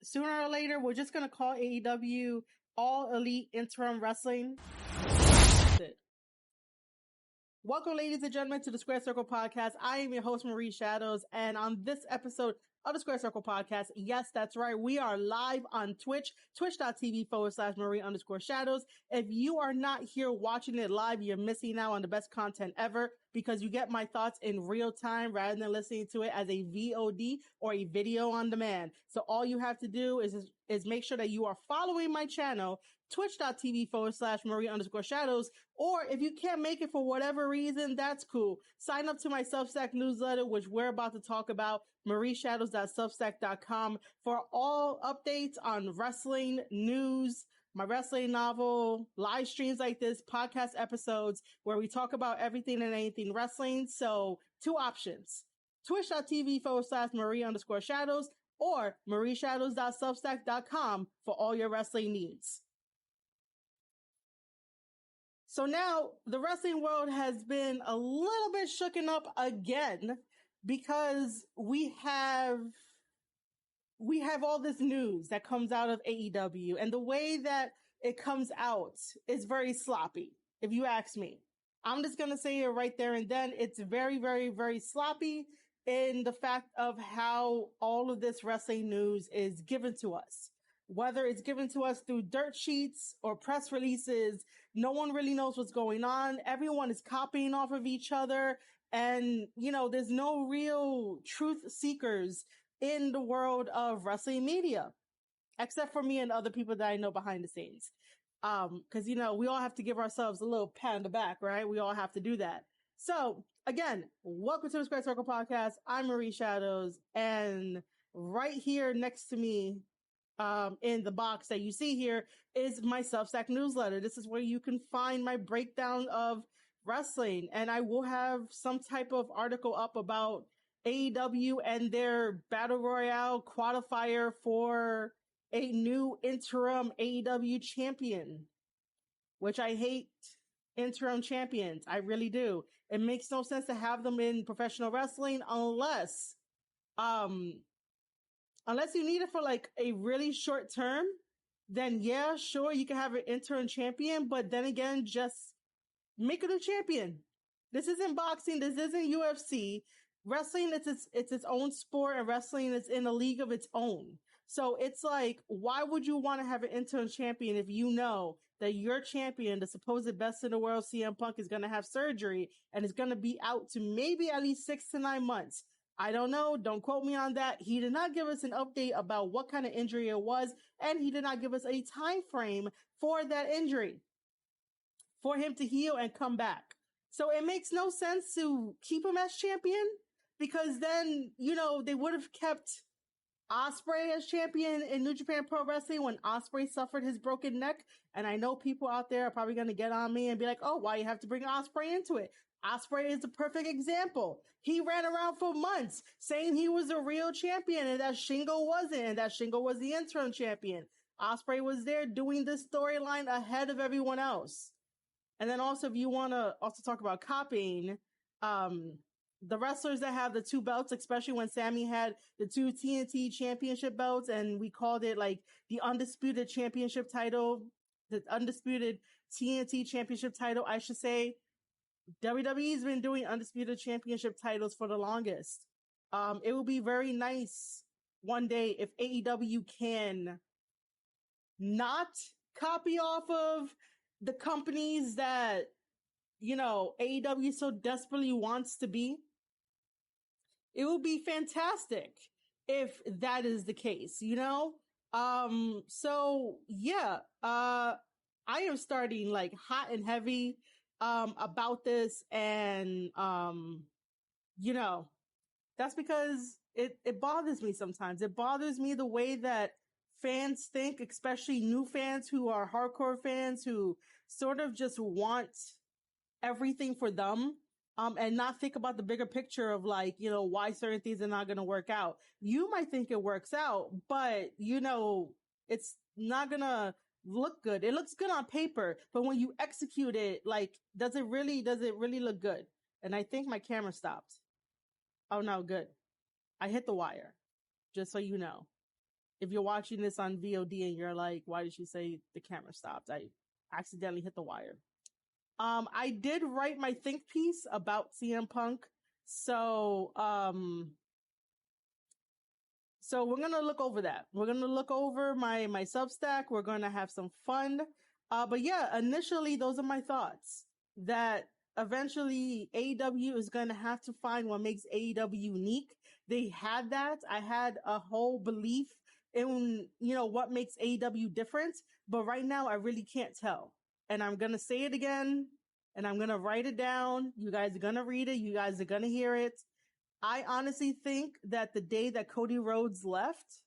sooner or later, we're just going to call AEW All Elite Interim Wrestling. That's it. Welcome, ladies and gentlemen, to the Square Circle Podcast. I am your host, Marie Shadows, and on this episode of the Square Circle Podcast, yes, that's right, we are live on Twitch, twitch.tv/Marie_Shadows. If you are not here watching it live, you're missing out on the best content ever because you get my thoughts in real time rather than listening to it as a VOD or a video on demand. So all you have to do is make sure that you are following my channel, twitch.tv/Marie_Shadows. Or if you can't make it for whatever reason, that's cool. Sign up to my Substack newsletter, which we're about to talk about, marieshadows.substack.com, for all updates on wrestling news, my wrestling novel, live streams like this, podcast episodes where we talk about everything and anything wrestling. So 2 options, twitch.tv/Marie_Shadows or marieshadows.substack.com for all your wrestling needs. So now the wrestling world has been a little bit shooken up again because we have all this news that comes out of AEW, and the way that it comes out is very sloppy, if you ask me. I'm just going to say it right there and then. It's very, very, very sloppy in the fact of how all of this wrestling news is given to us. Whether it's given to us through dirt sheets or press releases, no one really knows what's going on. Everyone is copying off of each other. And, there's no real truth seekers in the world of wrestling media, except for me and other people that I know behind the scenes. Cause we all have to give ourselves a little pat on the back, right? We all have to do that. So again, welcome to the Square Circle Podcast. I'm Marie Shadows, and right here next to me, in the box that you see here is my Substack newsletter. This is where you can find my breakdown of wrestling, and I will have some type of article up about AEW and their Battle Royale qualifier for a new interim AEW champion, which I hate interim champions. I really do. It makes no sense to have them in professional wrestling unless you need it for like a really short term, then yeah, sure, you can have an interim champion, but then again, just make it a champion. This isn't boxing. This isn't UFC. Wrestling, it's its own sport, and wrestling is in a league of its own. So it's like, why would you want to have an interim champion if you know that your champion, the supposed best in the world, CM Punk, is going to have surgery and is going to be out to maybe at least 6 to 9 months? I don't know. Don't quote me on that. He did not give us an update about what kind of injury it was, and he did not give us a time frame for that injury for him to heal and come back. So it makes no sense to keep him as champion, because then, they would have kept Ospreay as champion in New Japan Pro Wrestling when Ospreay suffered his broken neck. And I know people out there are probably going to get on me and be like, oh, why you have to bring Ospreay into it? Ospreay is the perfect example. He ran around for months saying he was a real champion and that Shingo wasn't, and that Shingo was the interim champion. Ospreay was there doing this storyline ahead of everyone else. And then also, if you want to also talk about copying, the wrestlers that have the 2 belts, especially when Sammy had the 2 TNT championship belts, and we called it like the undisputed championship title, the undisputed TNT championship title, I should say. WWE's been doing undisputed championship titles for the longest. It will be very nice one day if AEW can not copy off of the companies that, AEW so desperately wants to be. It will be fantastic if that is the case, So yeah, I am starting like hot and heavy about this, and that's because it bothers me sometimes. It bothers me the way that fans think, especially new fans who are hardcore fans who sort of just want everything for them, and not think about the bigger picture of like, why certain things are not going to work out. You might think it works out, but it's not going to look good. It looks good on paper, but when you execute it, like, does it really look good? And I think my camera stopped. Oh no, good. I hit the wire, just so you know. if you're watching this on VOD and you're like, why did she say the camera stopped? I accidentally hit the wire. I did write my think piece about CM Punk. So we're gonna look over that. We're gonna look over my Substack. We're gonna have some fun. But yeah, initially those are my thoughts. That eventually AEW is gonna have to find what makes AEW unique. They had that. I had a whole belief in what makes AEW different, but right now I really can't tell. And I'm gonna say it again, and I'm gonna write it down. You guys are gonna read it. You guys are gonna hear it. I honestly think that the day that Cody Rhodes left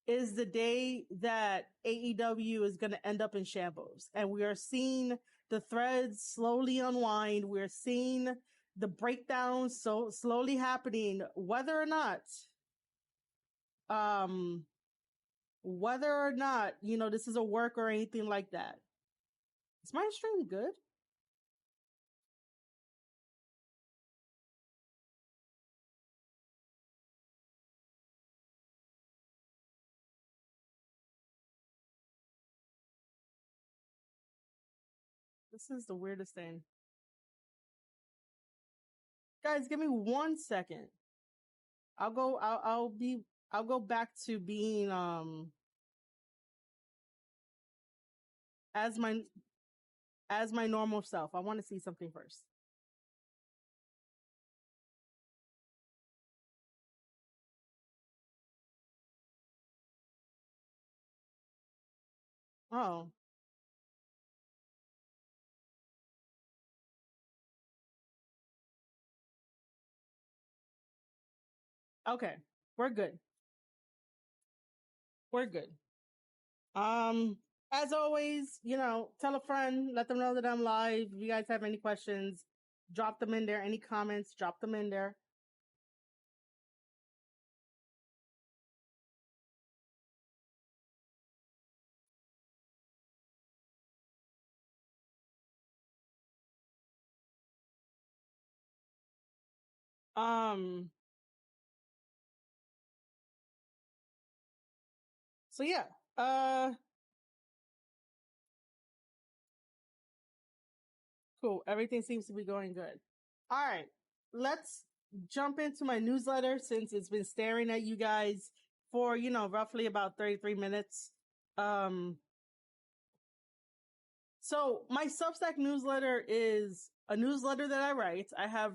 is the day that AEW is going to end up in shambles. And we are seeing the threads slowly unwind. We're seeing the breakdowns so slowly happening, whether or not, this is a work or anything like that. Is my stream good? This is the weirdest thing. Guys, give me 1 second. I'll go back to being as my normal self. I want to see something first. Oh, okay. We're good. We're good. Um, as always, tell a friend, let them know that I'm live. If you guys have any questions, drop them in there. Any comments, drop them in there. Um, so yeah. Cool. Everything seems to be going good. All right. Let's jump into my newsletter since it's been staring at you guys for, roughly about 33 minutes. So my Substack newsletter is a newsletter that I write. I have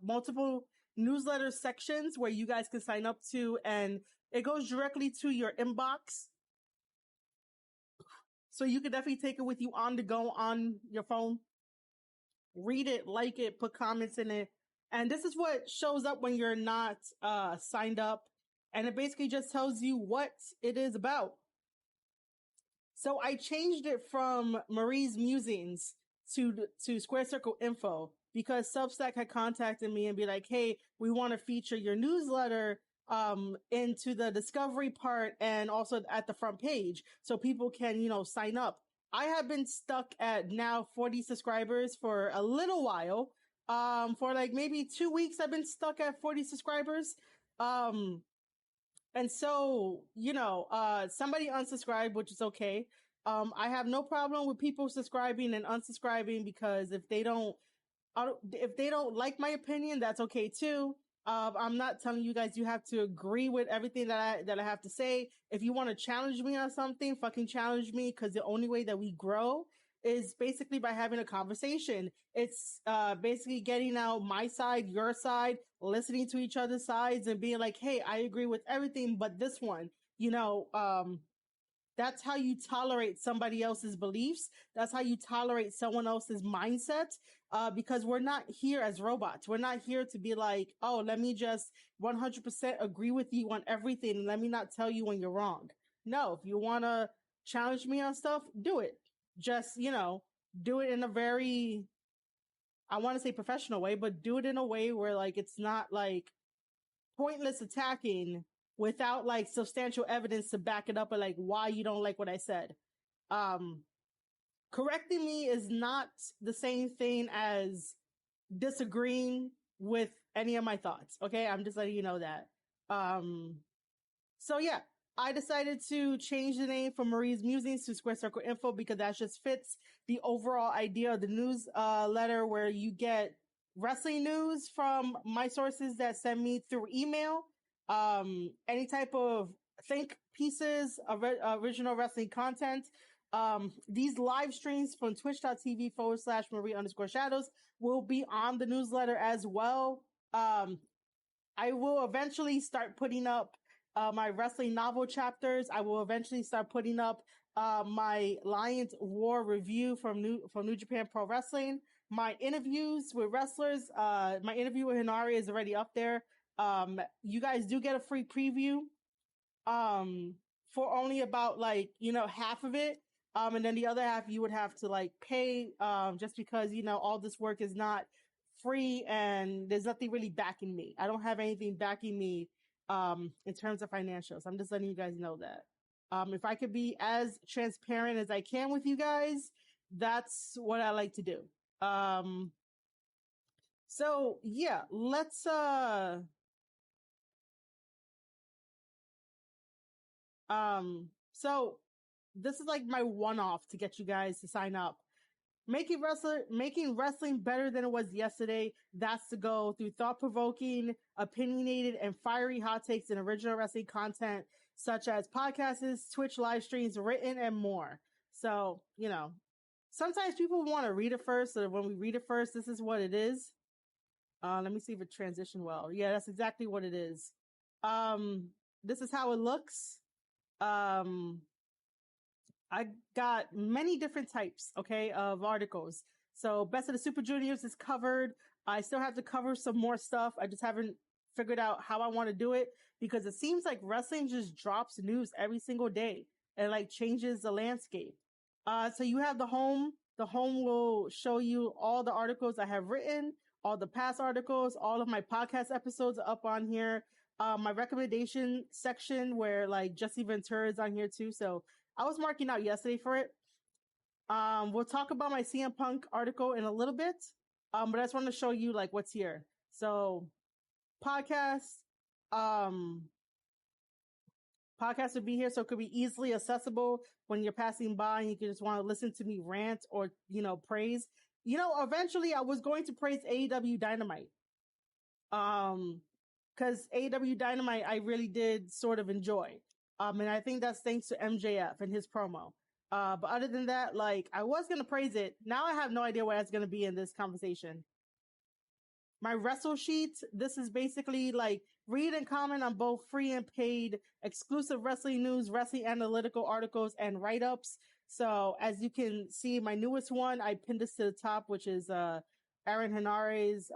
multiple newsletter sections where you guys can sign up to, and it goes directly to your inbox. So you can definitely take it with you on the go on your phone. Read it, like it, put comments in it. And this is what shows up when you're not signed up. And it basically just tells you what it is about. So I changed it from Marie's Musings to Square Circle Info because Substack had contacted me and be like, hey, we want to feature your newsletter into the discovery part and also at the front page so people can, sign up. I have been stuck at now 40 subscribers for a little while. For like maybe 2 weeks, I've been stuck at 40 subscribers. And so, somebody unsubscribed, which is okay. I have no problem with people subscribing and unsubscribing because if they don't like my opinion, that's okay too. I'm not telling you guys you have to agree with everything that I have to say. If you want to challenge me on something, fucking challenge me, because the only way that we grow is basically by having a conversation. It's basically getting out my side, your side, listening to each other's sides and being like, hey, I agree with everything but this one. That's how you tolerate somebody else's beliefs. That's how you tolerate someone else's mindset. Because we're not here as robots. We're not here to be like, oh, let me just 100% agree with you on everything. And let me not tell you when you're wrong. No, if you want to challenge me on stuff, do it. Just, do it in a very, I want to say professional way, but do it in a way where like, it's not like pointless attacking without like substantial evidence to back it up or like why you don't like what I said. Correcting me is not the same thing as disagreeing with any of my thoughts. Okay. I'm just letting you know that. So yeah, I decided to change the name from Marie's Musings to Square Circle Info because that just fits the overall idea of the news letter where you get wrestling news from my sources that send me through email. Any type of think pieces, original wrestling content. These live streams from twitch.tv/ Marie_shadows will be on the newsletter as well. I will eventually start putting up my wrestling novel chapters. I will eventually start putting up my Lions War review from New Japan Pro Wrestling. My interviews with wrestlers. My interview with Hinari is already up there. You guys do get a free preview um for only about half of it. And then the other half you would have to pay just because all this work is not free and there's nothing really backing me. I don't have anything backing me in terms of financials. I'm just letting you guys know that. If I could be as transparent as I can with you guys, that's what I like to do. So yeah, let's so this is like my one-off to get you guys to sign up. Making wrestling better than it was yesterday. That's the goal through thought-provoking, opinionated, and fiery hot takes and original wrestling content such as podcasts, Twitch live streams, written, and more. So, sometimes people want to read it first. So when we read it first, this is what it is. Let me see if it transitioned well. Yeah, that's exactly what it is. This is how it looks. I got many different types, okay, of articles. So Best of the Super Juniors is covered. I still have to cover some more stuff. I just haven't figured out how I want to do it because it seems like wrestling just drops news every single day and changes the landscape. So you have the home. The home will show you all the articles I have written, all the past articles, all of my podcast episodes are up on here. My recommendation section where Jesse Ventura is on here too. So I was marking out yesterday for it. We'll talk about my CM Punk article in a little bit. But I just want to show you what's here. So podcast would be here. So it could be easily accessible when you're passing by and you just want to listen to me rant or, praise. Eventually I was going to praise AEW Dynamite. Cause AEW Dynamite, I really did sort of enjoy. And I think that's thanks to MJF and his promo. But other than that, I was going to praise it. Now I have no idea where that's going to be in this conversation. My wrestle sheet, this is basically read and comment on both free and paid exclusive wrestling news, wrestling analytical articles, and write-ups. So as you can see, my newest one, I pinned this to the top, which is Aaron Hennare's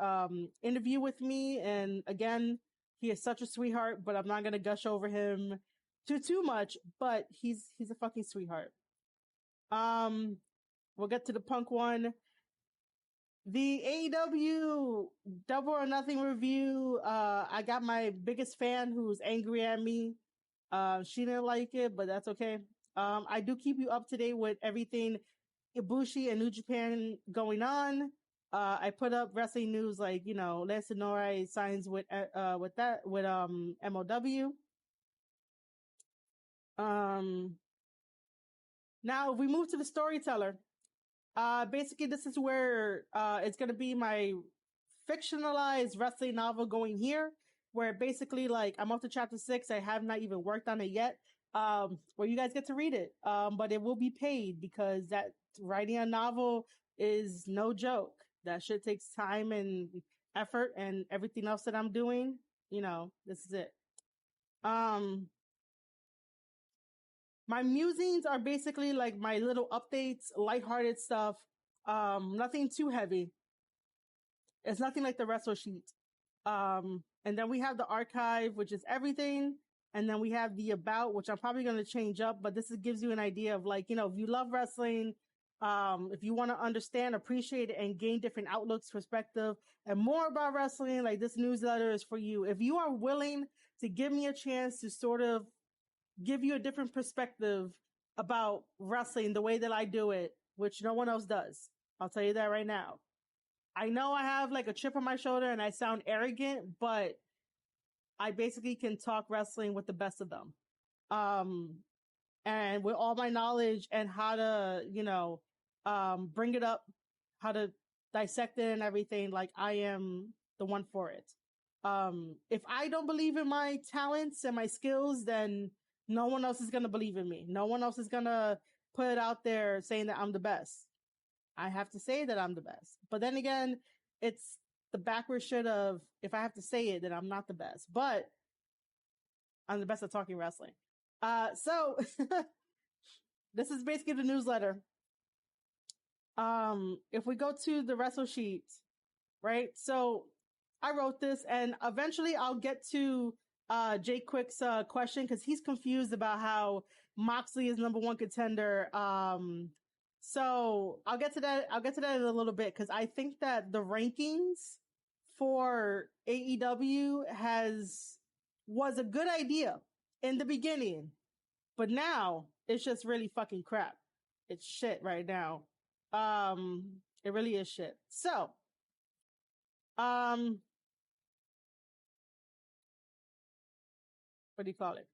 interview with me. And again, he is such a sweetheart, but I'm not going to gush over him too much, but he's a fucking sweetheart. We'll get to the Punk one. The AEW Double or Nothing review. I got my biggest fan who's angry at me. She didn't like it, but that's okay. I do keep you up to date with everything Ibushi and New Japan going on. I put up wrestling news Lance Norai signs with MOW. Now if we move to the storyteller, basically this is where it's gonna be my fictionalized wrestling novel going here, where basically I'm up to chapter 6. I have not even worked on it yet. Where you guys get to read it. But it will be paid because that writing a novel is no joke. That shit takes time and effort and everything else that I'm doing. This is it. My musings are basically my little updates, lighthearted stuff. Nothing too heavy. It's nothing like the wrestle sheet. And then we have the archive, which is everything. And then we have the about, which I'm probably going to change up, but this gives you an idea of if you love wrestling, if you want to understand, appreciate it, and gain different outlooks, perspective, and more about wrestling, this newsletter is for you. If you are willing to give me a chance to sort of give you a different perspective about wrestling, the way that I do it, which no one else does. I'll tell you that right now. I know I have a chip on my shoulder and I sound arrogant, but I basically can talk wrestling with the best of them. Um, and with all my knowledge and how to, bring it up, how to dissect it and everything, like I am the one for it. If I don't believe in my talents and my skills, then no one else is going to believe in me. No one else is going to put it out there saying that I'm the best. I have to say that I'm the best. But then again, it's the backward shit of if I have to say it, then I'm not the best. But I'm the best at talking wrestling. So this is basically the newsletter. If we go to the wrestle sheet, right? So I wrote this, and eventually I'll get to Jay Quick's question because he's confused about how Moxley is number one contender. So I'll get to that. I'll get to that in a little bit because I think that the rankings for AEW was a good idea in the beginning, but now it's just really fucking crap. It's shit right now. It really is shit. So, what do you call it?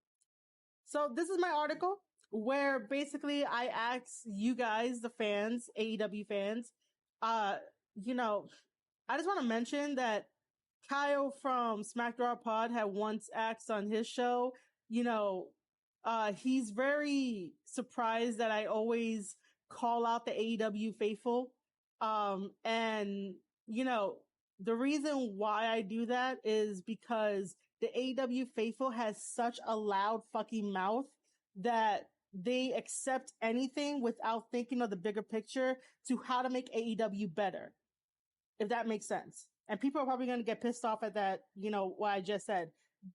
So this is my article where basically I asked you guys, the fans, AEW fans, uh, you know, I just want to mention that Kyle from SmackDown Pod had once asked on his show, you know, he's very surprised that I always call out the AEW faithful. And, you know, the reason why I do that is because the AEW faithful has such a loud fucking mouth that they accept anything without thinking of the bigger picture to how to make AEW better, if that makes sense. And people are probably going to get pissed off at that, what I just said.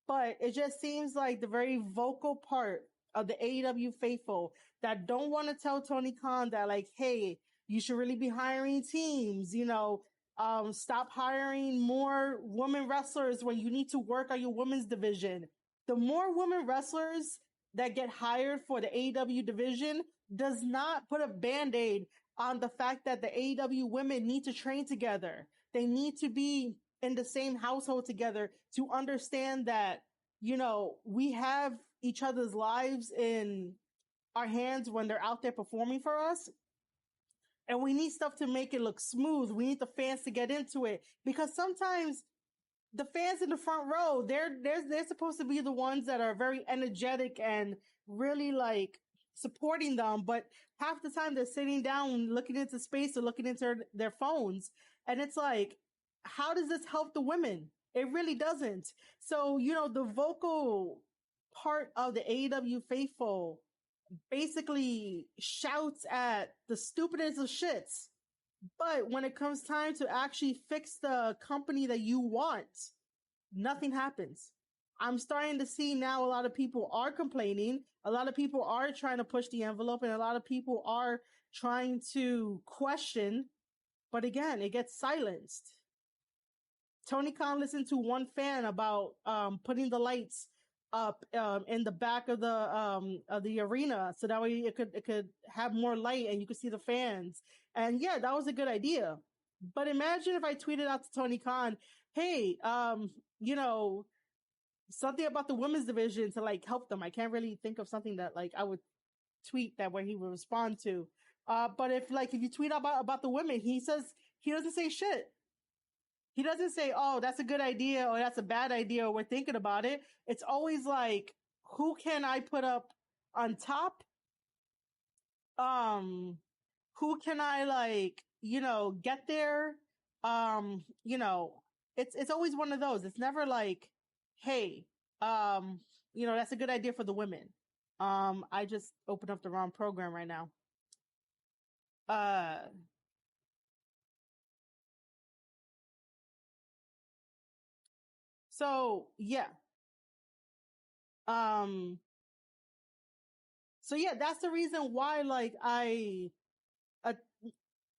But it just seems like the very vocal part of the AEW faithful that don't want to tell Tony Khan that, like, hey, you should really be hiring teams, stop hiring more women wrestlers when you need to work on your women's division. The more women wrestlers that get hired for the AEW division does not put a band-aid on the fact that the AEW women need to train together. They need to be in the same household together to understand that, we have each other's lives in our hands when they're out there performing for us. And we need stuff to make it look smooth. We need the fans to get into it because sometimes the fans in the front row, they're supposed to be the ones that are very energetic and really like supporting them, but half the time they're sitting down looking into space or looking into their phones, and it's like, how does this help the women? It really doesn't. So, the vocal part of the AEW faithful basically shouts at the stupidest of shits. But when it comes time to actually fix the company that you want, nothing happens. I'm starting to see now a lot of people are complaining. A lot of people are trying to push the envelope and a lot of people are trying to question. But again, it gets silenced. Tony Khan listened to one fan about putting the lights up in the back of the arena so that way it could have more light and you could see the fans. And yeah, that was a good idea. But imagine if I tweeted out to Tony Khan, hey, something about the women's division to like help them. I can't really think of something that like I would tweet that where he would respond to. But if you tweet about the women, he doesn't say shit. He doesn't say, oh, that's a good idea or that's a bad idea or we're thinking about it. It's always like, who can I put up on top? Who can I get there? It's always one of those. It's never like, hey, that's a good idea for the women. I just opened up the wrong program right now. So yeah. So yeah, that's the reason why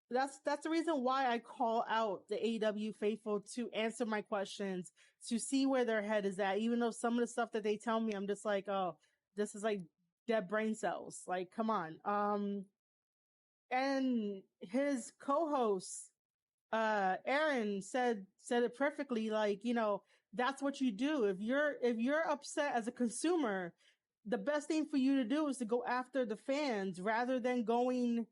that's the reason why I call out the AEW faithful to answer my questions, to see where their head is at, even though some of the stuff that they tell me, I'm just like, oh, this is like dead brain cells. Like, come on. And his co-host, Aaron said it perfectly. Like, that's what you do. If you're upset as a consumer, the best thing for you to do is to go after the fans rather than going.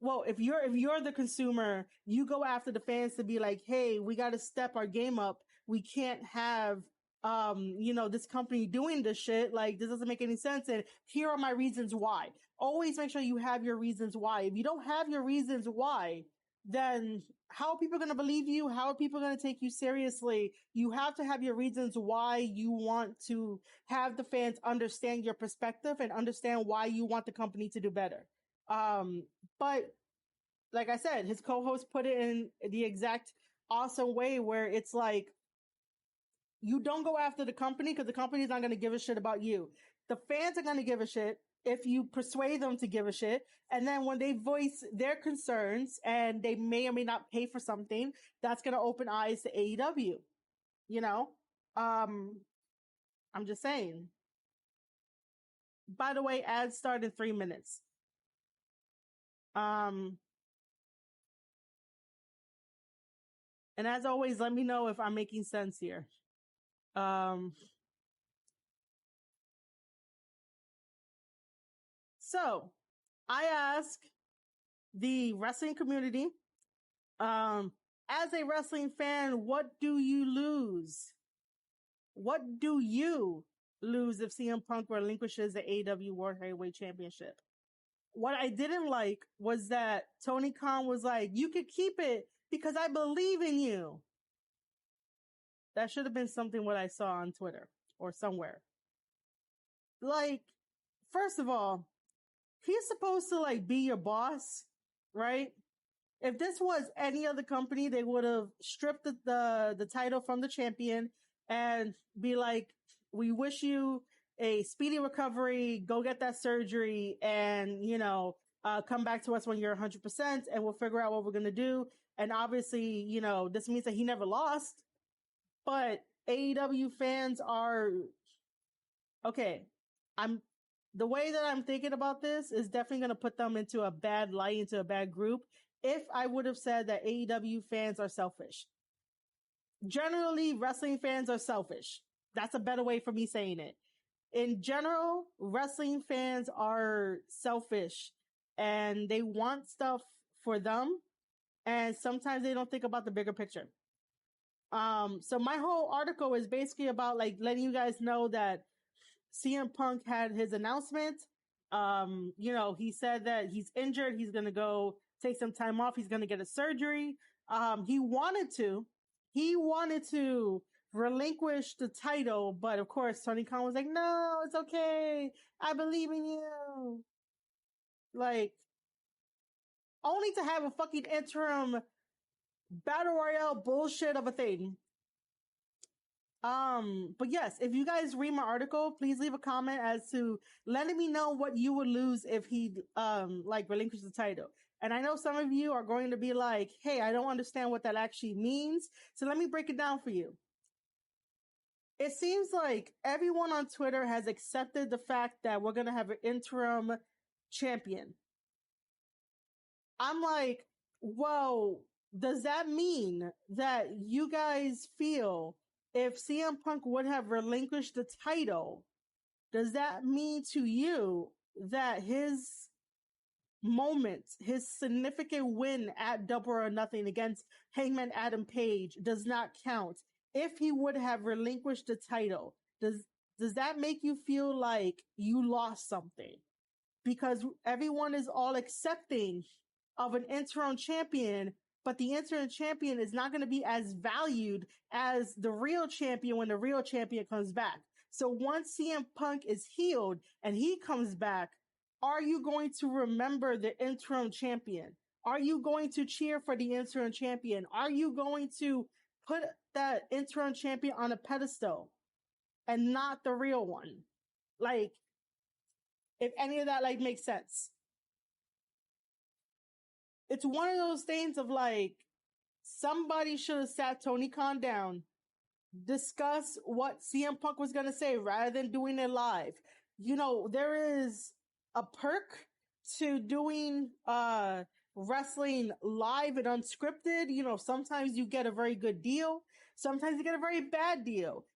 Well, if you're the consumer, you go after the fans to be like, hey, we got to step our game up. We can't have this company doing this shit. Like, this doesn't make any sense. And here are my reasons why. Always make sure you have your reasons why. If you don't have your reasons why, then how are people going to believe you? How are people going to take you seriously? You have to have your reasons why you want to have the fans understand your perspective and understand why you want the company to do better. But like I said, his co-host put it in the exact awesome way where it's like, you don't go after the company because the company's not going to give a shit about you. The fans are going to give a shit if you persuade them to give a shit. And then when they voice their concerns and they may or may not pay for something, that's going to open eyes to AEW. You know? I'm just saying. By the way, ads start in 3 minutes. And as always, let me know if I'm making sense here. So I ask the wrestling community, as a wrestling fan, what do you lose? What do you lose if CM Punk relinquishes the AEW World Heavyweight Championship? What I didn't like was that Tony Khan was like, you could keep it because I believe in you. That should have been something what I saw on Twitter or somewhere. Like, first of all, he's supposed to like be your boss, right? If this was any other company, they would have stripped the title from the champion and be like, we wish you a speedy recovery, go get that surgery, and, come back to us when you're 100% and we'll figure out what we're going to do. And obviously, this means that he never lost, but AEW fans are, okay, the way that I'm thinking about this is definitely going to put them into a bad light, into a bad group. If I would have said that AEW fans are selfish. Generally, wrestling fans are selfish. That's a better way for me saying it. In general, wrestling fans are selfish and they want stuff for them. And sometimes they don't think about the bigger picture. So my whole article is basically about like letting you guys know that CM Punk had his announcement. He said that he's injured. He's going to go take some time off. He's going to get a surgery. He wanted to relinquish the title, but of course, Tony Khan was like, no, it's okay. I believe in you. Like, only to have a fucking interim battle royale bullshit of a thing. But yes, if you guys read my article, please leave a comment as to letting me know what you would lose if he, relinquished the title. And I know some of you are going to be like, hey, I don't understand what that actually means. So let me break it down for you. It seems like everyone on Twitter has accepted the fact that we're going to have an interim champion. I'm like, whoa, does that mean that you guys feel if CM Punk would have relinquished the title, does that mean to you that his moment, his significant win at Double or Nothing against Hangman Adam Page does not count? If he would have relinquished the title, does that make you feel like you lost something? Because everyone is all accepting of an interim champion, but the interim champion is not going to be as valued as the real champion when the real champion comes back. So once CM Punk is healed and he comes back, are you going to remember the interim champion? Are you going to cheer for the interim champion? Are you going to put that interim champion on a pedestal and not the real one? Like, if any of that makes sense. It's one of those things of like, somebody should have sat Tony Khan down, discuss what CM Punk was going to say rather than doing it live. There is a perk to doing wrestling live and unscripted. Sometimes you get a very good deal. Sometimes you get a very bad deal.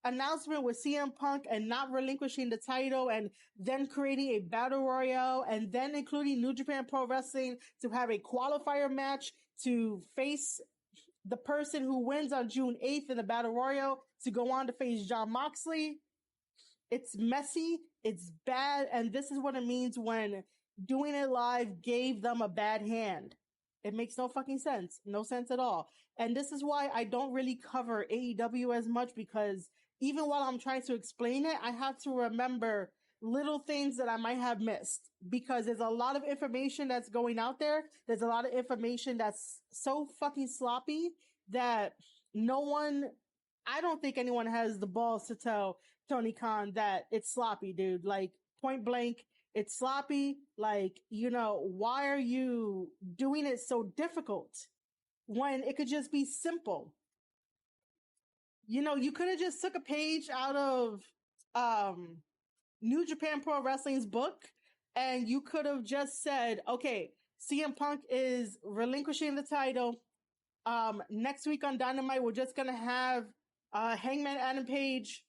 announcement with CM Punk and not relinquishing the title and then creating a battle royale and then including New Japan Pro Wrestling to have a qualifier match to face the person who wins on June 8th in the battle royal to go on to face Jon Moxley. It's messy, it's bad, and this is what it means when doing it live gave them a bad hand. It makes no fucking sense. No sense at all. And this is why I don't really cover AEW as much, because even while I'm trying to explain it, I have to remember little things that I might have missed, because there's a lot of information that's going out there. There's a lot of information that's so fucking sloppy that I don't think anyone has the balls to tell Tony Khan that it's sloppy, dude. Like, point blank, it's sloppy. Like, why are you doing it so difficult when it could just be simple? You could have just took a page out of New Japan Pro Wrestling's book and you could have just said, okay, CM Punk is relinquishing the title. Next week on Dynamite, we're just going to have Hangman Adam Page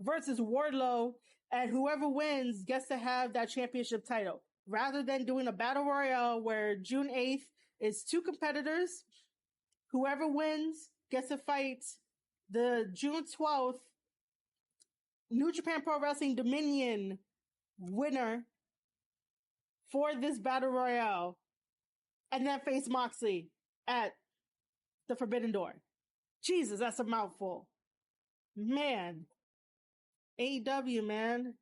versus Wardlow, and whoever wins gets to have that championship title, rather than doing a battle royale where June 8th is two competitors. Whoever wins gets to fight the June 12th New Japan Pro Wrestling Dominion winner for this battle royale, and then face Moxley at the Forbidden Door. Jesus, that's a mouthful. Man. AEW, man.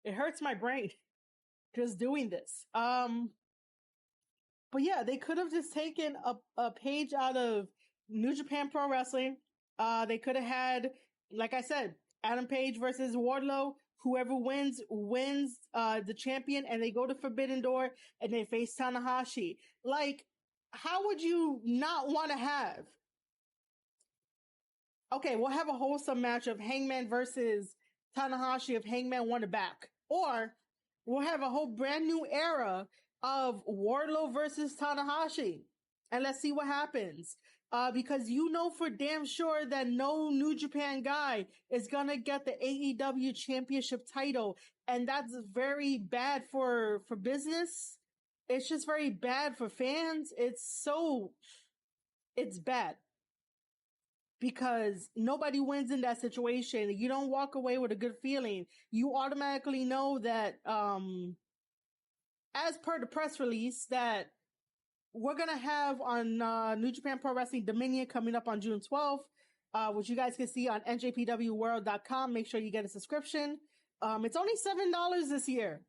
It hurts my brain just doing this. But yeah, they could have just taken a page out of New Japan Pro Wrestling. They could have had, like I said, Adam Page versus Wardlow. Whoever wins the champion, and they go to Forbidden Door and they face Tanahashi. Like, how would you not want to have? Okay, we'll have a wholesome match of Hangman versus Tanahashi if Hangman won it back. Or we'll have a whole brand new era of Wardlow versus Tanahashi. And let's see what happens. Because for damn sure that no New Japan guy is gonna get the AEW championship title. And that's very bad for business. It's just very bad for fans. It's bad. Because nobody wins in that situation. You don't walk away with a good feeling. You automatically know that, as per the press release, that we're going to have on New Japan Pro Wrestling Dominion coming up on June 12th, which you guys can see on njpwworld.com. Make sure you get a subscription. It's only $7 this year.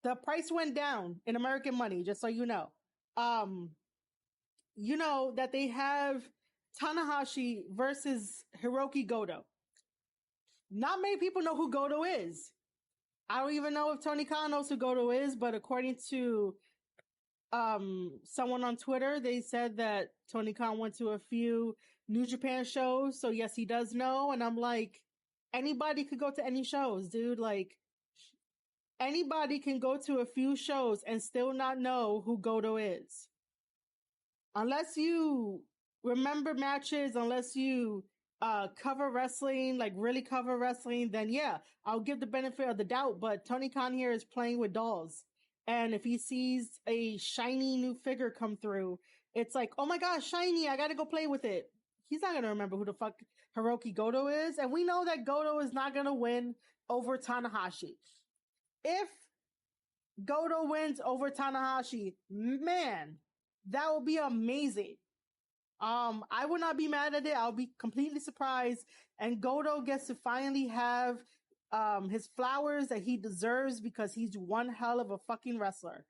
The price went down in American money, just so you know. You know that they have Tanahashi versus Hiroki Goto. Not many people know who Goto is. I don't even know if Tony Khan knows who Goto is, but according to someone on Twitter, they said that Tony Khan went to a few New Japan shows, so yes, he does know. And I'm like, anybody could go to any shows, dude. Like, anybody can go to a few shows and still not know who Goto is. Unless you remember matches, unless you cover wrestling, like really cover wrestling, then yeah, I'll give the benefit of the doubt. But Tony Khan here is playing with dolls. And if he sees a shiny new figure come through, it's like, oh my gosh, shiny, I gotta go play with it. He's not gonna remember who the fuck Hiroki Goto is. And we know that Goto is not gonna win over Tanahashi. If Goto wins over Tanahashi, man, that would be amazing. I would not be mad at it. I'll be completely surprised. And Goto gets to finally have his flowers that he deserves, because he's one hell of a fucking wrestler.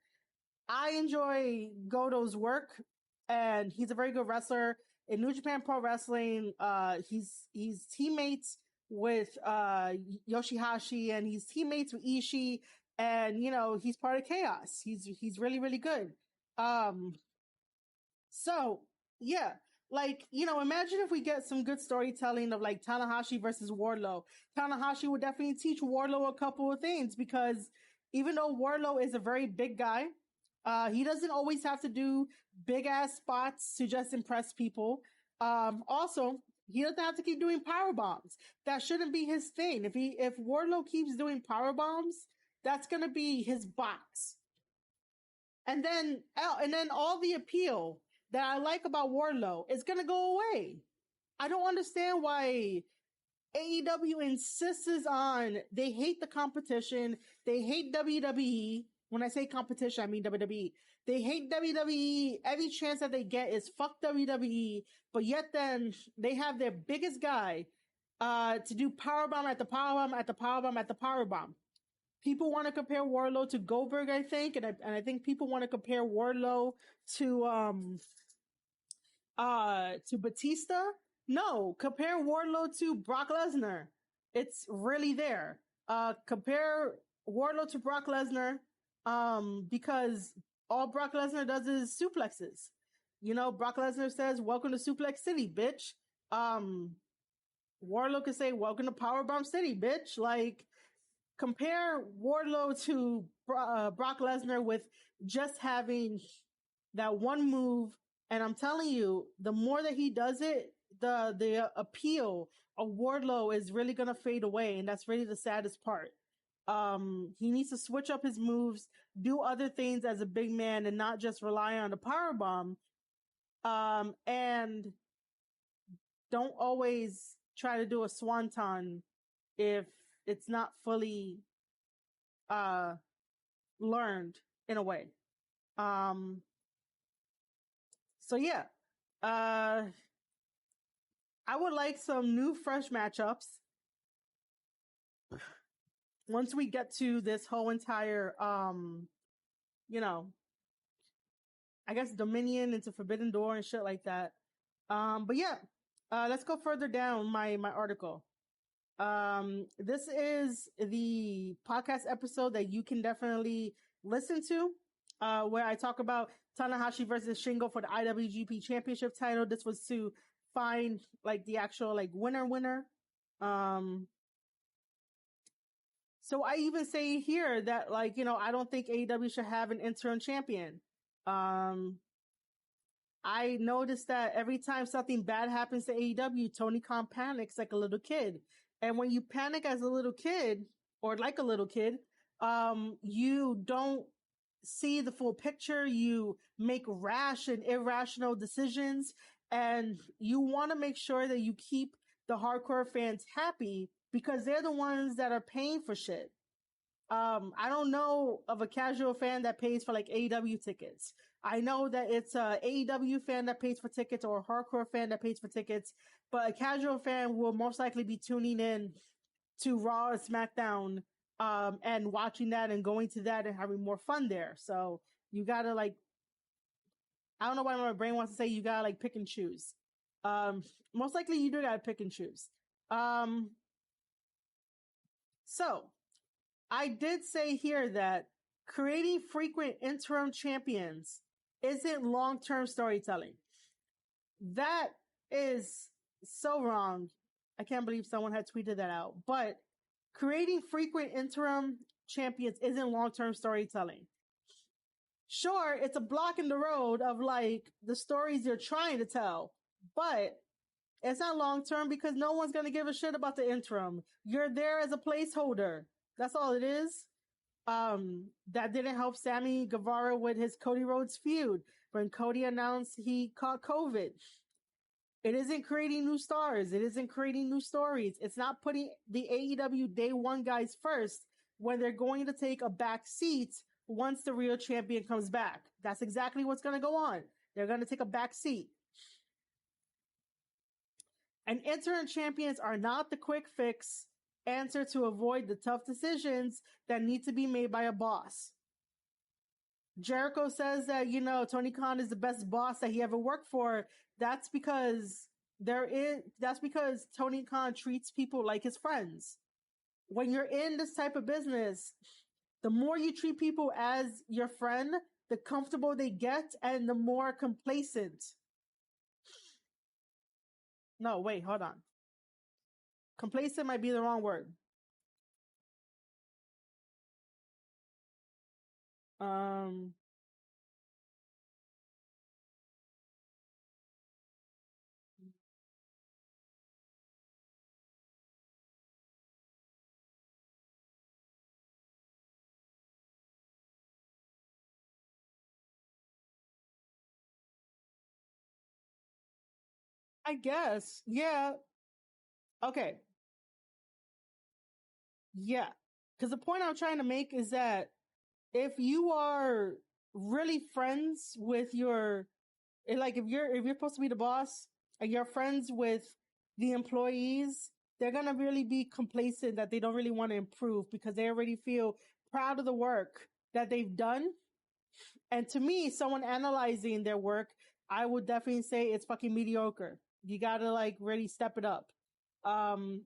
I enjoy Goto's work, and he's a very good wrestler. In New Japan Pro Wrestling, he's teammates with Yoshihashi, and he's teammates with Ishii, and he's part of Chaos. He's really, really good. So yeah, like, imagine if we get some good storytelling of like Tanahashi versus Wardlow. Tanahashi would definitely teach Wardlow a couple of things, because even though Wardlow is a very big guy, He doesn't always have to do big ass spots to just impress people. Also, he doesn't have to keep doing power bombs. That shouldn't be his thing. If Wardlow keeps doing power bombs, that's gonna be his box. And then all the appeal that I like about Wardlow is gonna go away. I don't understand why AEW insists on they hate the competition. They hate WWE. When I say competition, I mean WWE. They hate WWE. Every chance that they get is fuck WWE. But yet then they have their biggest guy to do powerbomb at the powerbomb at the powerbomb at the powerbomb. People want to compare Wardlow to Goldberg, I think, and I think people want to compare Wardlow to Batista. No, compare Wardlow to Brock Lesnar. It's really there. Compare Wardlow to Brock Lesnar, because all Brock Lesnar does is suplexes. You know, Brock Lesnar says, "Welcome to Suplex City, bitch." Wardlow could say, "Welcome to Powerbomb City, bitch." Like, compare Wardlow to Brock Lesnar with just having that one move. And I'm telling you, the more that he does it, the appeal of Wardlow is really gonna fade away, and that's really the saddest part. He needs to switch up his moves, do other things as a big man, and not just rely on the power bomb. And don't always try to do a swanton if it's not fully learned in a way. So yeah, I would like some new fresh matchups once we get to this whole entire you know, I guess Dominion into Forbidden Door and shit like that. But yeah, let's go further down my article. This is the podcast episode that you can definitely listen to, where I talk about Tanahashi versus Shingo for the IWGP Championship title. This was to find like the actual like winner. So I even say here that, like, you know, I don't think AEW should have an interim champion. Um, I noticed that every time something bad happens to AEW, Tony Khan panics like a little kid. And when you panic as a little kid, or like a little kid, you don't see the full picture. You make rash and irrational decisions, and you want to make sure that you keep the hardcore fans happy because they're the ones that are paying for shit. I don't know of a casual fan that pays for like AEW tickets. I know that it's a AEW fan that pays for tickets or a hardcore fan that pays for tickets, but a casual fan will most likely be tuning in to Raw or SmackDown, and watching that and going to that and having more fun there. So you gotta like, I don't know why my brain wants to say you gotta like pick and choose. Most likely you do gotta pick and choose. Um, so I did say here that creating frequent interim champions isn't long-term storytelling. That is so wrong. I can't believe someone had tweeted that out. But creating frequent interim champions isn't long-term storytelling. Sure, it's a block in the road of like the stories you're trying to tell, but it's not long-term because no one's going to give a shit about the interim. You're there as a placeholder. That's all it is. That didn't help Sammy Guevara with his Cody Rhodes feud when Cody announced he caught COVID. It isn't creating new stars. It isn't creating new stories. It's not putting the AEW day one guys first when they're going to take a back seat once the real champion comes back. That's exactly what's going to go on. They're going to take a back seat. And interim champions are not the quick fix answer to avoid the tough decisions that need to be made by a boss. Jericho says that, you know, Tony Khan is the best boss that he ever worked for. That's because Tony Khan treats people like his friends. When you're in this type of business, the more you treat people as your friend, the comfortable they get and the more complacent. No, wait, hold on. Complacent might be the wrong word. Um, I guess. Yeah. Okay. Yeah. Because the point I'm trying to make is that if you are really friends with your, like if you're supposed to be the boss and you're friends with the employees, they're gonna really be complacent that they don't really want to improve because they already feel proud of the work that they've done. And to me, someone analyzing their work, I would definitely say it's fucking mediocre. You gotta like really step it up. Um,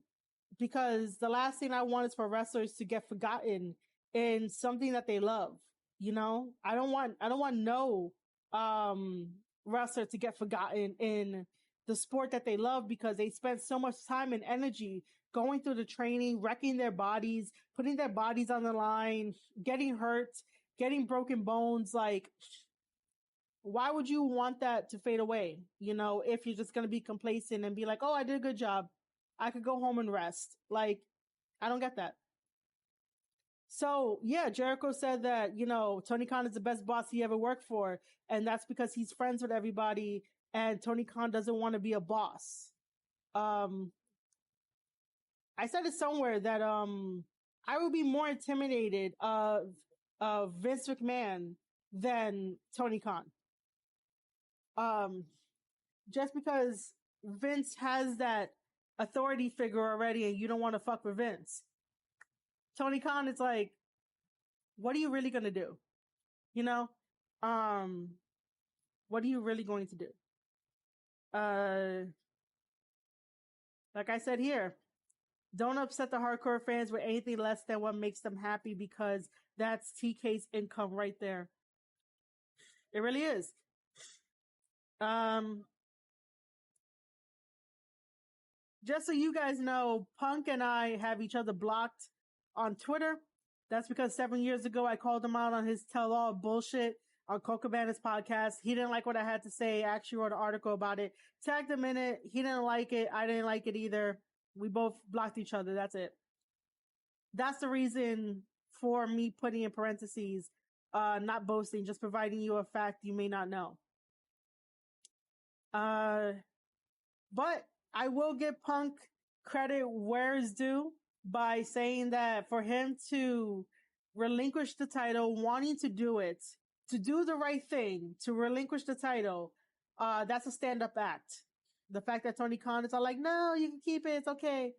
because the last thing I want is for wrestlers to get forgotten in something that they love. You know, I don't want no um wrestler to get forgotten in the sport that they love because they spent so much time and energy going through the training, wrecking their bodies, putting their bodies on the line, getting hurt, getting broken bones. Like, why would you want that to fade away? You know, if you're just going to be complacent and be like, oh, I did a good job. I could go home and rest. Like, I don't get that. So yeah, Jericho said that, Tony Khan is the best boss he ever worked for. And that's because he's friends with everybody and Tony Khan doesn't want to be a boss. Um, I said it somewhere that, I would be more intimidated of Vince McMahon than Tony Khan. Um, just because Vince has that authority figure already and you don't want to fuck with Vince. Tony Khan is like, what are you really going to do? You know? Um, what are you really going to do? Uh, like I said here, don't upset the hardcore fans with anything less than what makes them happy because that's TK's income right there. It really is. Um, just so you guys know, Punk and I have each other blocked on Twitter. That's because 7 years ago I called him out on his tell-all bullshit on Coco Cabana's podcast. He didn't like what I had to say. I actually wrote an article about it. Tagged him in it. He didn't like it. I didn't like it either. We both blocked each other. That's it. That's the reason for me putting in parentheses, not boasting, just providing you a fact you may not know. Uh, but I will give Punk credit where it's due by saying that for him to relinquish the title, wanting to do it, to do the right thing, to relinquish the title, that's a stand-up act. The fact that Tony Khan is all like, no, you can keep it, it's okay.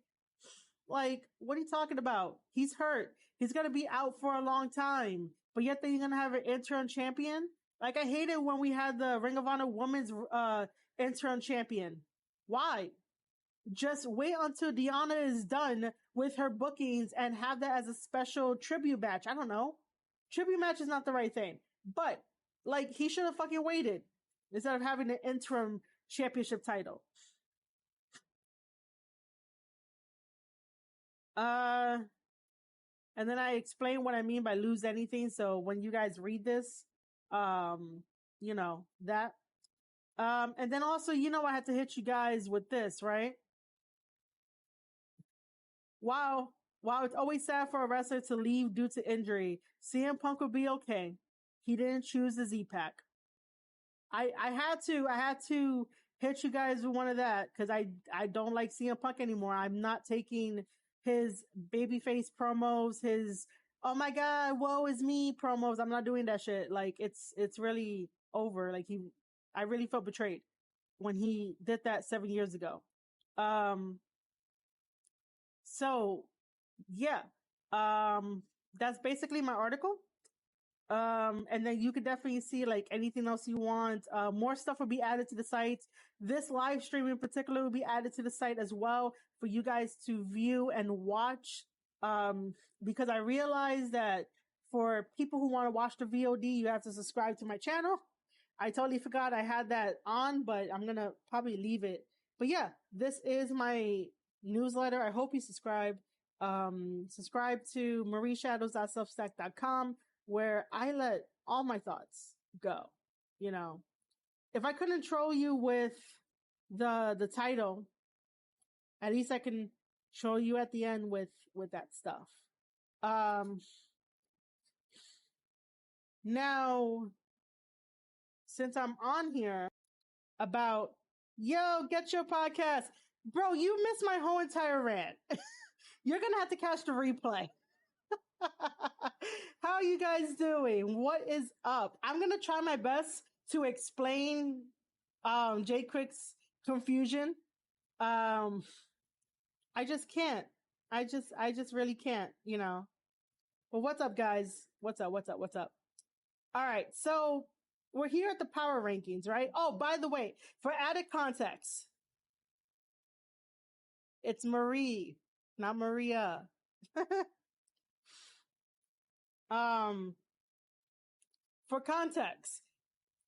Like, what are you talking about? He's hurt. He's gonna be out for a long time. But yet then you're gonna have an interim champion? Like, I hated when we had the Ring of Honor Women's interim champion. Why? Just wait until Deanna is done with her bookings and have that as a special tribute match. I don't know. Tribute match is not the right thing. But, like, he should have fucking waited instead of having an interim championship title. Uh, and then I explain what I mean by lose anything. So when you guys read this, um, that. And then also, I had to hit you guys with this, right? Wow, it's always sad for a wrestler to leave due to injury. CM Punk will be okay. He didn't choose the Z-Pack. I had to hit you guys with one of that because I don't like CM Punk anymore. I'm not taking his babyface promos, his oh my god, woe is me promos. I'm not doing that shit. Like it's really over. Like I really felt betrayed when he did that 7 years ago. Um, so yeah, that's basically my article. And then you could definitely see like anything else you want. More stuff will be added to the site. This live stream in particular will be added to the site as well for you guys to view and watch. Because I realized that for people who want to watch the VOD, you have to subscribe to my channel. I totally forgot I had that on, but I'm gonna probably leave it. But yeah, this is my newsletter. I hope you subscribe. Subscribe to marieshadows.substack.com where I let all my thoughts go. You know, if I couldn't troll you with the title, at least I can troll you at the end with that stuff. Um, Now, since I'm on here about Yo, get your podcast. Bro, you missed my whole entire rant. You're going to have to catch the replay. How are you guys doing? What is up? I'm going to try my best to explain Jay Quick's confusion. I just can't. I just really can't, you know. Well, what's up, guys? What's up? All right. So we're here at the power rankings, right? Oh, by the way, for added context, it's Marie, not Maria. um, for context,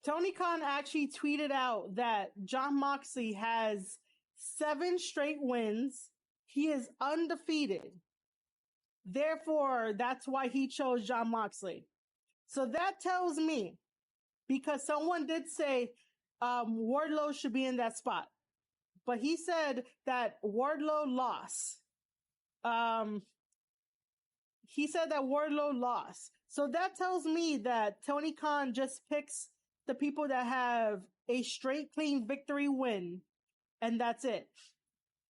Tony Khan actually tweeted out that Jon Moxley has 7 straight wins. He is undefeated. Therefore, that's why he chose Jon Moxley. So that tells me, because someone did say Wardlow should be in that spot, but he said that Wardlow lost. He said that Wardlow lost. So that tells me that Tony Khan just picks the people that have a straight, clean victory win, and that's it.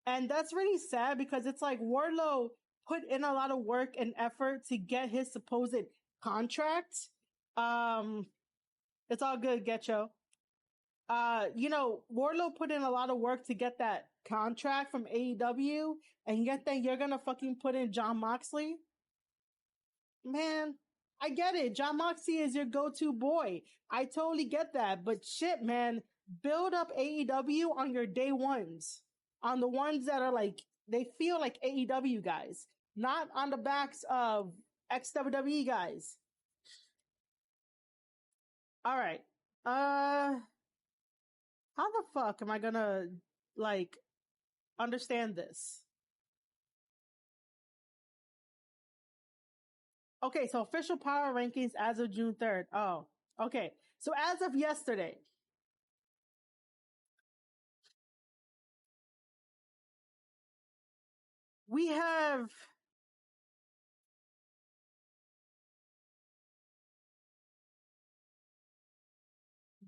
And that's really sad because it's like Wardlow put in a lot of work and effort to get his supposed contract. It's all good, Getcho. Wardlow put in a lot of work to get that contract from AEW, and yet then you're gonna fucking put in Jon Moxley? Man, I get it. Jon Moxley is your go-to boy. I totally get that. But shit, man, build up AEW on your day ones. On the ones that are like, they feel like AEW guys. Not on the backs of ex-WWE guys. All right. How the fuck am I gonna, like, understand this? Okay, so official power rankings as of June 3rd. Oh, okay. So as of yesterday, we have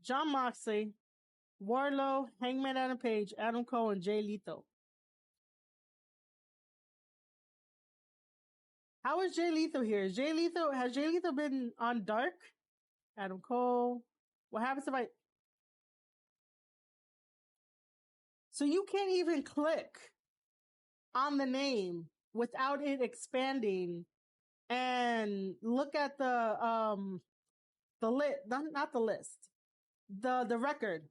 Jon Moxley, Wardlow, Hangman Adam Page, Adam Cole, and Jay Lethal. How is Jay Lethal here? Has Jay Lethal been on Dark? Adam Cole. What happens if I... So you can't even click on the name without it expanding and look at not the list, the record.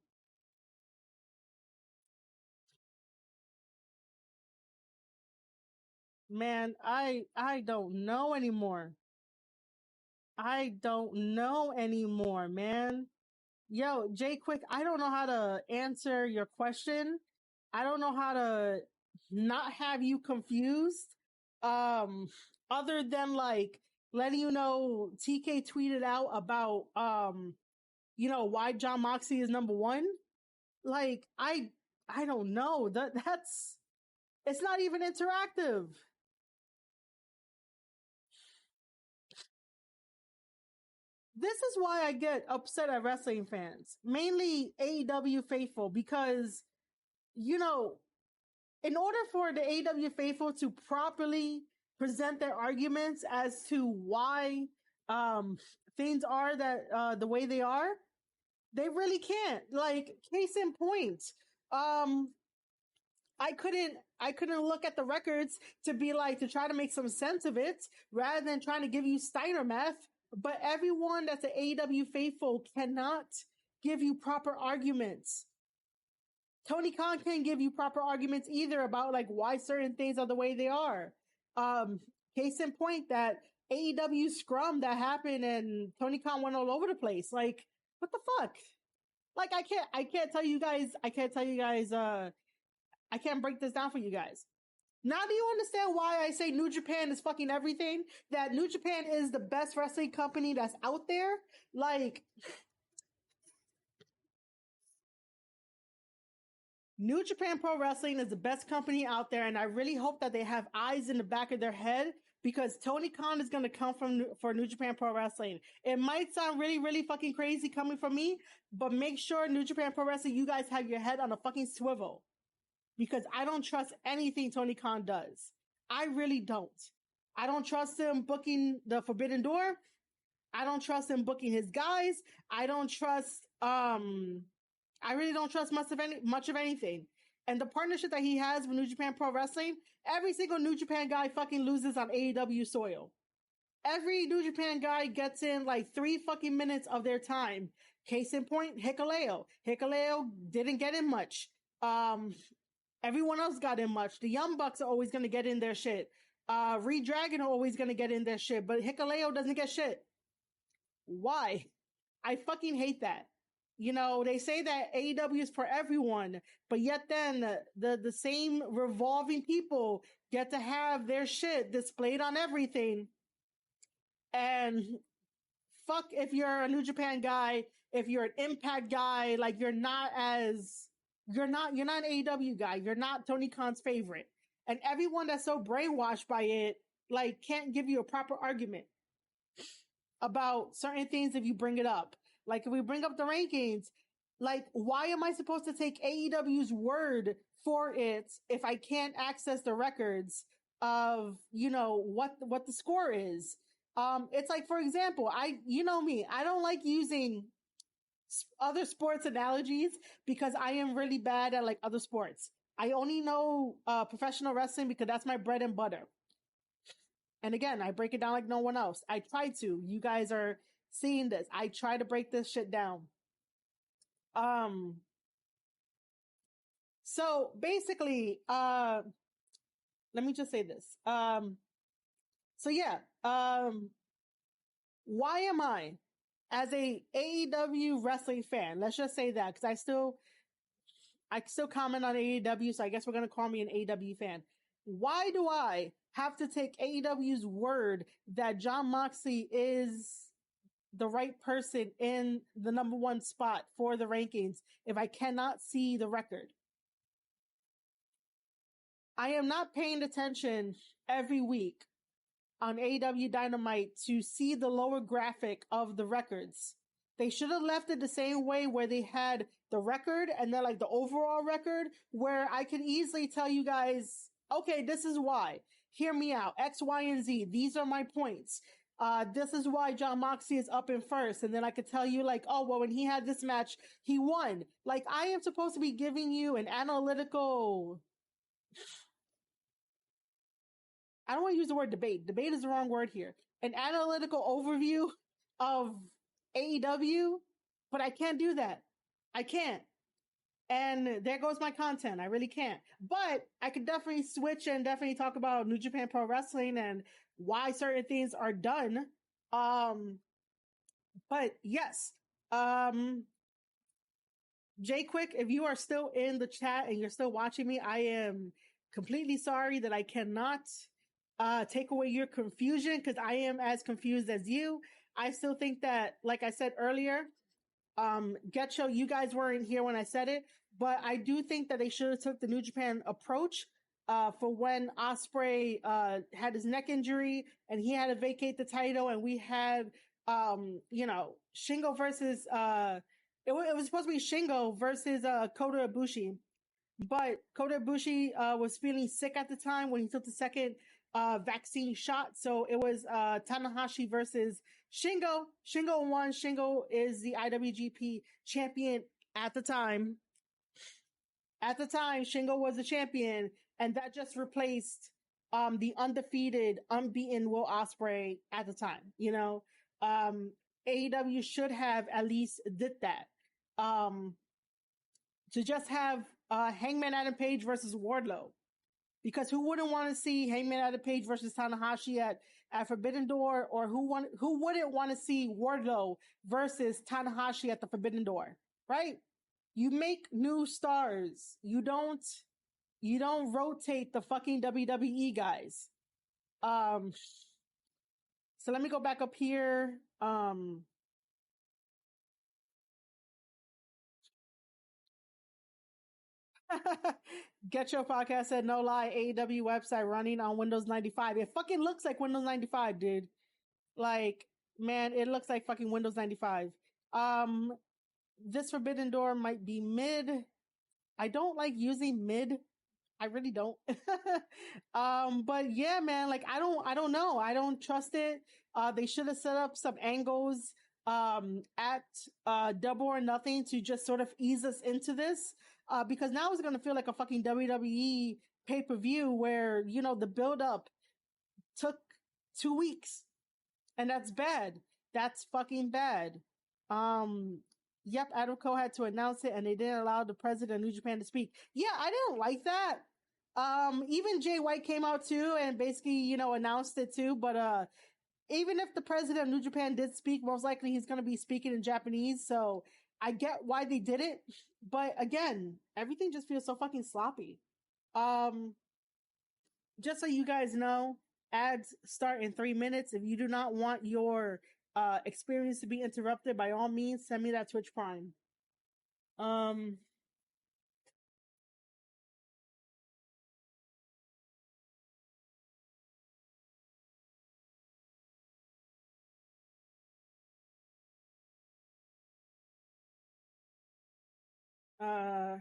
Man, I don't know anymore. I don't know anymore, man. Yo, Jay Quick, I don't know how to answer your question. I don't know how to not have you confused. Other than like letting you know TK tweeted out about why Jon Moxley is number 1. Like I don't know. That's it's not even interactive. This is why I get upset at wrestling fans, mainly AEW faithful, because, in order for the AEW faithful to properly present their arguments as to why things are the way they are, they really can't. Like, case in point, I couldn't look at the records to try to make some sense of it rather than trying to give you Steiner math. But everyone that's an AEW faithful cannot give you proper arguments. Tony Khan can't give you proper arguments either about like why certain things are the way they are. Case in point, that AEW scrum that happened and Tony Khan went all over the place. Like, what the fuck? Like, I can't tell you guys, I can't break this down for you guys. Now do you understand why I say New Japan is fucking everything? That New Japan is the best wrestling company that's out there? Like, New Japan Pro Wrestling is the best company out there, and I really hope that they have eyes in the back of their head because Tony Khan is going to come for New Japan Pro Wrestling. It might sound really, really fucking crazy coming from me, but make sure New Japan Pro Wrestling, you guys have your head on a fucking swivel, because I don't trust anything Tony Khan does. I really don't. I don't trust him booking the Forbidden Door. I don't trust him booking his guys. I don't trust, I really don't trust much of anything. And the partnership that he has with New Japan Pro Wrestling, every single New Japan guy fucking loses on AEW soil. Every New Japan guy gets in like 3 fucking minutes of their time. Case in point, Hikuleo. Hikuleo didn't get in much. Everyone else got in much. The Young Bucks are always going to get in their shit. Reed Dragon are always going to get in their shit, but Hikuleo doesn't get shit. Why? I fucking hate that. You know, they say that AEW is for everyone, but yet then the same revolving people get to have their shit displayed on everything. And fuck if you're a New Japan guy, if you're an Impact guy, like you're not an AEW guy. You're not Tony Khan's favorite. And everyone that's so brainwashed by it, like, can't give you a proper argument about certain things if you bring it up. Like, if we bring up the rankings, like, why am I supposed to take AEW's word for it if I can't access the records of, you know, what the score is? It's like, for example, you know me, I don't like using other sports analogies because I am really bad at like other sports. I only know professional wrestling because that's my bread and butter. And again, I break it down like no one else. I try to. You guys are seeing this. I try to break this shit down. So basically, let me just say this. So yeah, why am I, as a AEW wrestling fan, let's just say that, because I still comment on AEW, so I guess we're going to call me an AEW fan. Why do I have to take AEW's word that Jon Moxley is the right person in the number 1 spot for the rankings if I cannot see the record? I am not paying attention every week on AEW Dynamite to see the lower graphic of the records. They should have left it the same way where they had the record and then like the overall record, where I could easily tell you guys, okay, this is why. Hear me out. X, Y, and Z. These are my points. This is why Jon Moxley is up in first. And then I could tell you like, oh, well, when he had this match, he won. Like, I am supposed to be giving you an analytical, I don't want to use the word debate. Debate is the wrong word here. An analytical overview of AEW, but I can't do that. I can't. And there goes my content. I really can't. But I could definitely switch and definitely talk about New Japan Pro Wrestling and why certain things are done. But yes, Jay Quick, if you are still in the chat and you're still watching me, I am completely sorry that I cannot take away your confusion, because I am as confused as you. I still think that, like I said earlier, Getcho, you guys weren't here when I said it, but I do think that they should have took the New Japan approach for when Ospreay had his neck injury and he had to vacate the title, and we had you know, Shingo versus it was supposed to be Shingo versus Kota Ibushi, but Kota Ibushi was feeling sick at the time when he took the second vaccine shot. So it was Tanahashi versus Shingo. Shingo won. Shingo is the IWGP champion at the time. At the time, Shingo was the champion, and that just replaced the undefeated, unbeaten Will Ospreay at the time. You know, AEW should have at least did that. To just have Hangman Adam Page versus Wardlow. Because who wouldn't want to see Hangman Adam Page versus Tanahashi at Forbidden Door, or who wouldn't want to see Wardlow versus Tanahashi at the Forbidden Door, right? You make new stars. You don't rotate the fucking WWE guys. So let me go back up here. Get Your Podcast said, no lie, AEW website running on Windows 95. It fucking looks like Windows 95, dude. Like, man, it looks like fucking Windows 95. This Forbidden Door might be mid. I don't like using mid. I really don't. But yeah, man, like I don't know. I don't trust it. They should have set up some angles, at, Double or Nothing to just sort of ease us into this. Because now it's going to feel like a fucking WWE pay-per-view where, the build up took 2 weeks, and that's bad. That's fucking bad. Um, yep, Adam Cole had to announce it, and they didn't allow the president of New Japan to speak. Yeah, I didn't like that. Even Jay White came out too and basically, announced it too. But even if the president of New Japan did speak, most likely he's going to be speaking in Japanese. So I get why they did it, but again, everything just feels so fucking sloppy. Um, just so you guys know, ads start in 3 minutes. If you do not want your experience to be interrupted, by all means, send me that Twitch Prime. Um, uh,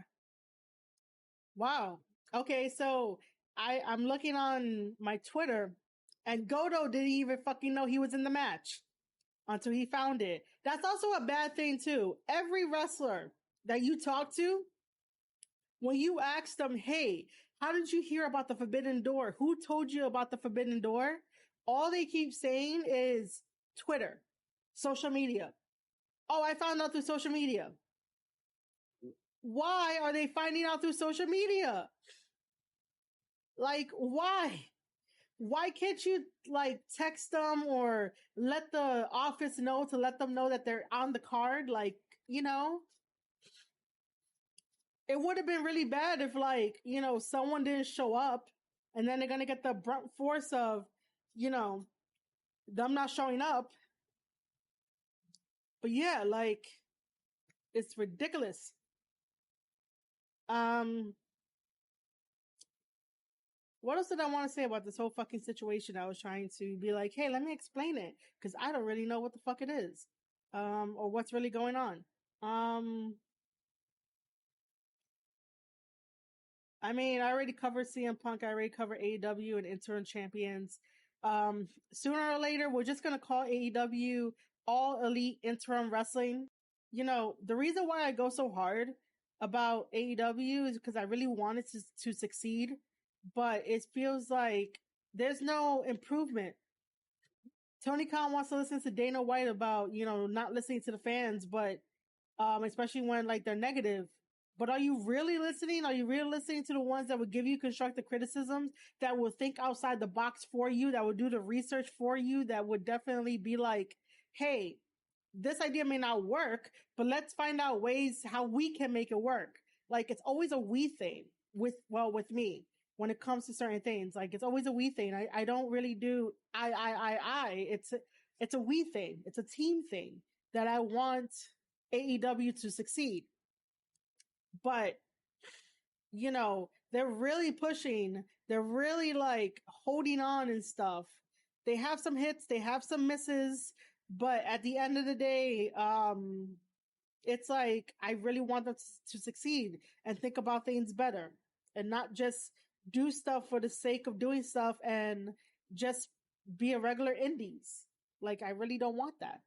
wow. Okay, so I'm looking on my Twitter, and Goto didn't even fucking know he was in the match until he found it. That's also a bad thing too. Every wrestler that you talk to, when you ask them, hey, how did you hear about the Forbidden Door? Who told you about the Forbidden Door? All they keep saying is Twitter, social media. Oh, I found out through social media. Why are they finding out through social media? Like, why? Why can't you like text them or let the office know to let them know that they're on the card? Like, it would have been really bad if like, someone didn't show up, and then they're going to get the brunt force of, you know, them not showing up. But yeah, like, it's ridiculous. Um, what else did I want to say about this whole fucking situation? I was trying to be like, hey, let me explain it, because I don't really know what the fuck it is, or what's really going on. Um, I mean, I already covered CM Punk. I already covered AEW and interim champions. Sooner or later, we're just gonna call AEW All Elite Interim Wrestling. The reason why I go so hard about AEW is because I really wanted to succeed, but it feels like there's no improvement. Tony Khan wants to listen to Dana White about, not listening to the fans, but especially when like they're negative. But are you really listening? Are you really listening to the ones that would give you constructive criticisms, that will think outside the box for you, that would do the research for you, that would definitely be like, hey, this idea may not work, but let's find out ways how we can make it work. Like, it's always a we thing with me when it comes to certain things. Like, it's always a we thing. I don't really do I. It's a we thing. It's a team thing that I want AEW to succeed. But, they're really pushing, they're really like holding on and stuff. They have some hits, they have some misses, but at the end of the day, it's like, I really want them to succeed and think about things better, and not just do stuff for the sake of doing stuff and just be a regular indies. Like, I really don't want that.